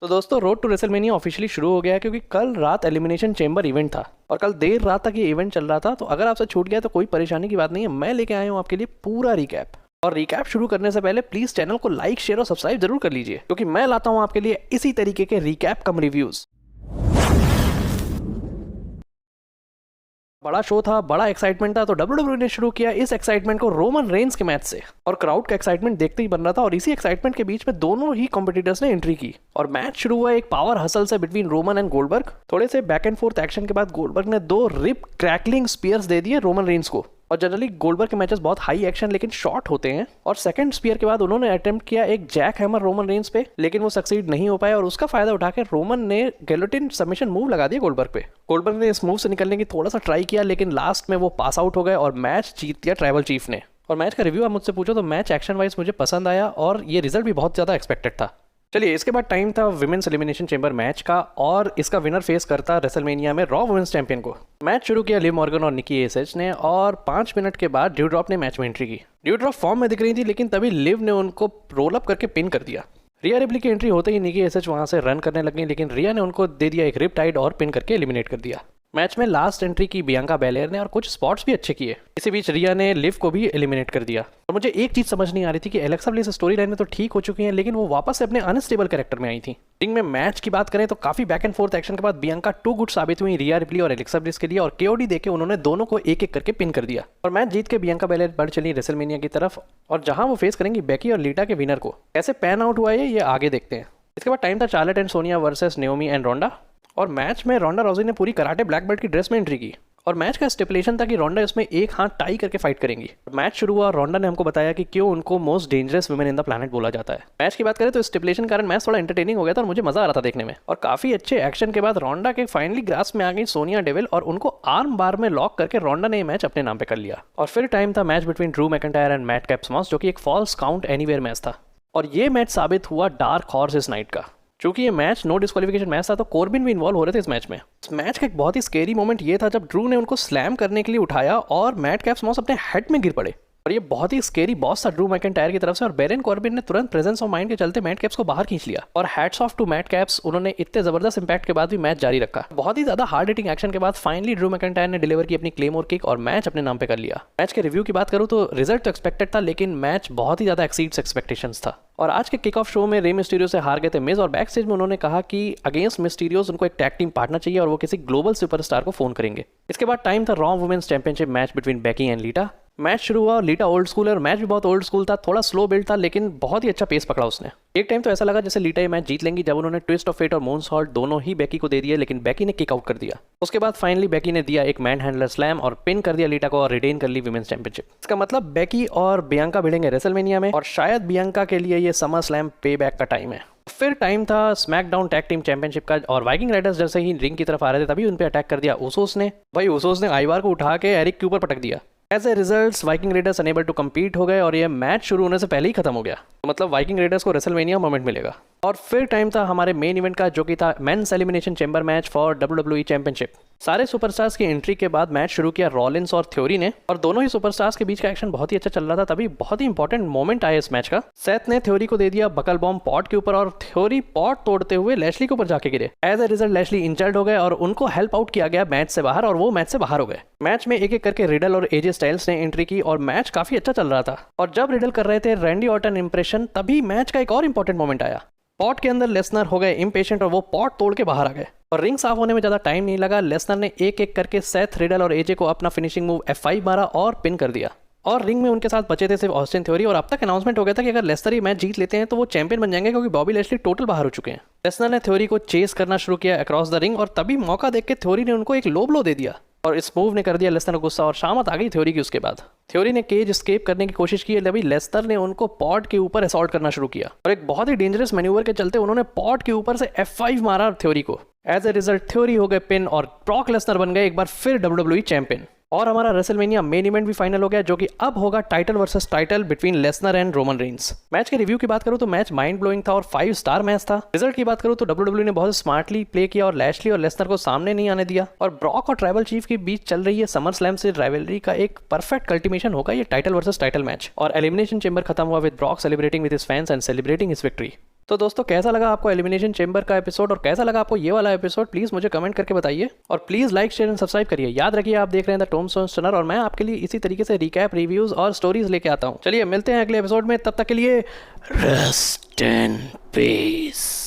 तो दोस्तों road to WrestleMania officially शुरू हो गया है क्योंकि कल रात एलिमिनेशन चेंबर इवेंट था और कल देर रात तक ये इवेंट चल रहा था। तो अगर आपसे छूट गया तो कोई परेशानी की बात नहीं है, मैं लेके आया हूँ आपके लिए पूरा रिकैप। और रिकैप शुरू करने से पहले प्लीज चैनल को लाइक शेयर और सब्सक्राइब जरूर कर लीजिए क्योंकि मैं लाता हूँ आपके लिए इसी तरीके के रिकैप कम रिव्यूज। बड़ा शो था, बड़ा एक्साइटमेंट था, तो WWE ने शुरू किया इस एक्साइटमेंट को रोमन रेंस के मैच से। और क्राउड का एक्साइटमेंट देखते ही बन रहा था और इसी एक्साइटमेंट के बीच में दोनों ही कॉम्पिटिटर्स ने एंट्री की और मैच शुरू हुआ एक पावर हसल से बिटवीन रोमन एंड गोल्डबर्ग। थोड़े से बैक एंड फोर्थ एक्शन के बाद गोल्डबर्ग ने 2 रिप क्रैकलिंग स्पीयर्स दे दिए रोमन रेंस को। और जनरली गोल्डबर्ग के मैचेस बहुत हाई एक्शन लेकिन शॉर्ट होते हैं। और सेकंड स्पीयर के बाद उन्होंने अटेम्प्ट किया एक जैक हैमर रोमन रेंस पे, लेकिन वो सक्सीड नहीं हो पाया और उसका फायदा उठा के रोमन ने गिलोटिन सबमिशन मूव लगा दिया गोल्डबर्ग पे। गोल्डबर्ग ने इस मूव से निकलने की थोड़ा सा ट्राई किया लेकिन लास्ट में वो पास आउट हो गए और मैच जीत दिया ट्राइबल चीफ ने। और मैच का रिव्यू आप मुझसे पूछो तो मैच एक्शन वाइज मुझे पसंद आया और ये रिजल्ट भी बहुत ज़्यादा एक्सपेक्टेड था। चलिए, इसके बाद टाइम था विमेंस एलिमिनेशन चेंबर मैच का और इसका विनर फेस करता रेसलमेनिया में रॉ वुमेन्स चैंपियन को। मैच शुरू किया लिव मॉर्गन और निकी एसएच ने और 5 मिनट के बाद ड्यूड्रॉप ने मैच में एंट्री की। ड्यूड्रॉप फॉर्म में दिख रही थी लेकिन तभी लिव ने उनको रोल अप करके पिन कर दिया। रिया रिप्ली की एंट्री होते ही निकी एसएच वहां से रन करने लग गई लेकिन रिया ने उनको दे दिया एक रिप टाइड और पिन करके एलिमिनेट कर दिया। मैच में लास्ट एंट्री की बियांका बेलेयर ने और कुछ स्पॉट्स भी अच्छे किए। इसी बीच रिया ने लिव को भी एलिमिनेट कर दिया। और मुझे एक चीज समझ नहीं आ रही थी कि एलेक्सा ब्लिस स्टोरी लाइन में तो ठीक हो चुकी हैं लेकिन वो वापस से अपने अनस्टेबल कैरेक्टर में आई थी। रिंग में मैच की बात करें तो काफी बैक एंड फोर्थ एक्शन के बाद बियांका टू गुड साबित हुई रिया रिप्ली और एलेक्सा ब्लिस के लिए और केओडी देके उन्होंने दोनों को एक एक करके पिन कर दिया। और मैच जीत के बियांका बेलेयर बढ़ चली रेसलमेनिया की तरफ और जहां वो फेस करेंगी बेकी और लीटा के विनर को। कैसे पैन आउट हुआ है ये आगे देखते हैं। इसके बाद टाइम था Charlotte and Sonya versus Naomi and Ronda. और मैच में रोंडा राउजी ने पूरी कराटे ब्लैक बेल्ट की ड्रेस में एंट्री की और मैच का स्टिपुलेशन था कि रोंडा इसमें एक हाथ टाई करके फाइट करेंगी। मैच शुरू हुआ और रोंडा ने हमको बताया कि क्यों उनको most dangerous women in the planet बोला जाता है। मैच की बात करें तो स्टिपुलेशन कारण मैच थोड़ा एंटरटेनिंग हो गया था और मुझे मजा आ रहा था देखने में। और काफी अच्छे एक्शन के बाद रोंडा के फाइनली ग्रास में आ गई सोनिया डेविल और उनको आर्म बार में लॉक करके रोंडा ने ये मैच अपने नाम पे कर लिया। और फिर टाइम था match between Drew McIntyre and Matt कैप्समॉस जो कि एक फॉल्स काउंट एनीवेयर मैच था। और ये मैच साबित हुआ डार्क हॉर्स इस नाइट का। चूंकि ये मैच नो डिस्क्वालिफिकेशन मैच था तो कॉर्बिन भी इन्वॉल्व हो रहे थे इस मैच में। इस मैच का एक बहुत ही स्केरी मोमेंट ये था जब ड्रू ने उनको स्लैम करने के लिए उठाया और मैट कैप्समॉस अपने हेड में गिर पड़े। और ये बहुत ही स्केरी बॉस था ड्रू मैकइंटायर की तरफ से और बैरन कॉर्बिन ने तुरंत प्रेजेंस ऑफ माइंड के चलते मैट कैप्स को बाहर खींच लिया। और hats off to Matt Capps, उन्होंने इतने जबरदस्त इंपैक्ट के बाद भी मैच जारी रखा। बहुत ही ज्यादा हार्ड हिटिंग एक्शन के बाद फाइनली ड्रू मैकइंटायर ने डिलीवर की अपनी क्लेमोर किक और मैच अपने नाम पे कर लिया। मैच के रिव्यू की बात करूं तो रिजल्ट तो एक्सपेक्टेड था लेकिन मैच बहुत ही ज्यादा एक्सीड्स एक्सपेक्टेशंस था। और आज के किक ऑफ शो में रे मिस्टीरियो से हार गए थे मिज और बैक स्टेज में उन्होंने कहा कि अगेंस्ट मिस्टीरियोस उनको एक टैग टीम पार्टनर चाहिए और वो किसी ग्लोबल सुपरस्टार को फोन करेंगे। इसके बाद टाइम था Raw women's championship match between Becky and Lita. Match शुरू हुआ और लीटा ओल्ड स्कूल है और मैच भी बहुत ओल्ड स्कूल था, थोड़ा स्लो बिल्ड था लेकिन बहुत ही अच्छा पेस पकड़ा उसने। एक टाइम तो ऐसा लगा जैसे लीटा ये मैच जीत लेंगी जब उन्होंने ट्विस्ट ऑफ फेट और मूनसॉल्ट दोनों ही बेकी को दे दिए लेकिन बेकी ने किक आउट कर दिया। उसके बाद फाइनली बेकी ने दिया एक मैन हैंडलर स्लैम और पिन कर दिया लीटा को और रिटेन कर ली विमेंस चैंपियनशिप। इसका मतलब बेकी और बियांका भिड़ेंगे रेसलमेनिया में और शायद बियांका के लिए ये समर स्लैम पे बैक का टाइम है। फिर टाइम था स्मैकडाउन टैग टीम चैंपियनशिप का और वाइकिंग राइडर्स जैसे ही रिंग की तरफ आ रहे थे तभी उन पे अटैक कर दिया उसोस ने। भाई उसोस ने आइवार को उठा के एरिक के ऊपर पटक दिया। As a result Viking Raiders unable to compete हो गए और ये मैच शुरू होने से पहले ही खत्म हो गया। तो मतलब वाइकिंग रेडर्स को रेसलमेनिया मोमेंट मिलेगा। और फिर टाइम था हमारे मेन इवेंट का जो कि था men's elimination chamber match for WWE championship. सारे सुपरस्टार्स की एंट्री के बाद मैच शुरू किया रॉलिंस और थ्योरी ने और दोनों ही सुपरस्टार्स के बीच का एक्शन बहुत ही अच्छा चल रहा था। तभी बहुत ही इंपॉर्टेंट मोमेंट आया इस मैच का। सेथ ने थ्योरी को दे दिया बकल बॉम्ब पॉट के ऊपर और थ्योरी पॉट तोड़ते हुए लैशली के ऊपर जाके गिरे। As a result Lashley injured हो गए और उनको हेल्प आउट किया गया मैच से बाहर और वो मैच से बाहर हो गए। मैच में एक एक करके रिडल और एजे स्टाइल्स ने एंट्री की और मैच काफी अच्छा चल रहा था। और जब रिडल कर रहे थे रैंडी ऑर्टन इंप्रेशन तभी मैच का एक और इंपॉर्टेंट मोमेंट आया। पॉट के अंदर लेसनर हो गए इम्पेशेंट और वो पॉट तोड़ के बाहर आ गए और रिंग साफ होने में ज्यादा टाइम नहीं लगा। लेसनर ने एक एक करके सेथ रिडल और एजे को अपना फिनिशिंग मूव F5 मारा और पिन कर दिया। और रिंग में उनके साथ बचे थे सिर्फ ऑस्टिन थ्योरी और अब तक अनाउंसमेंट हो गया था कि अगर लेसनर ये मैच जीत लेते हैं तो वो चैंपियन बन जाएंगे क्योंकि बॉबी लैशली टोटल बाहर हो चुके हैं। लेसनर ने थ्योरी को चेस करना शुरू किया अक्रॉस द रिंग और तभी मौका देख के थ्योरी ने उनको एक लो ब्लो दे दिया और इस मूव ने कर दिया लेसनर गुस्सा और शामत आ गई थ्योरी की। उसके बाद थ्योरी ने केज एस्केप करने की कोशिश की तभी लेसनर ने उनको पॉड के ऊपर असॉल्ट करना शुरू किया और एक बहुत ही डेंजरस मैन्यूवर के चलते उन्होंने पॉड के ऊपर से F5 मारा थ्योरी को। एज ए रिजल्ट थ्योरी हो गए पिन और ब्रॉक लेसनर बन गए एक बार फिर WWE चैंपियन। और हमारा रेसलमेनिया मेन इवेंट भी फाइनल हो गया जो कि अब होगा title versus title between Lesnar and Roman Reigns. Match के रिव्यू की बात करूं तो मैच माइंड ब्लोइंग था और 5 स्टार मैच था। रिजल्ट की बात करूं तो WWE ने बहुत स्मार्टली प्ले किया और लैशली और लेसनर को सामने नहीं आने दिया और ब्रॉक और ट्राइबल चीफ के बीच चल रही है समर स्लैम से राइवलरी का एक परफेक्ट कल्टीमेशन होगा ये टाइटल वर्सेस टाइटल मैच। और एलिमिनेशन चेंबर खत्म हुआ with Brock celebrating with his fans and celebrating his victory. तो दोस्तों कैसा लगा आपको एलिमिनेशन चेंबर का एपिसोड और कैसा लगा आपको ये वाला एपिसोड, प्लीज मुझे कमेंट करके बताइए और please like share and subscribe करिए। याद रखिए आप देख रहे हैं द टोम्बस्टोन स्टनर और मैं आपके लिए इसी तरीके से रिकैप, रिव्यूज और स्टोरीज लेके आता हूँ। चलिए मिलते हैं अगले एपिसोड में, तब तक के लिए रेस्ट इन पीस।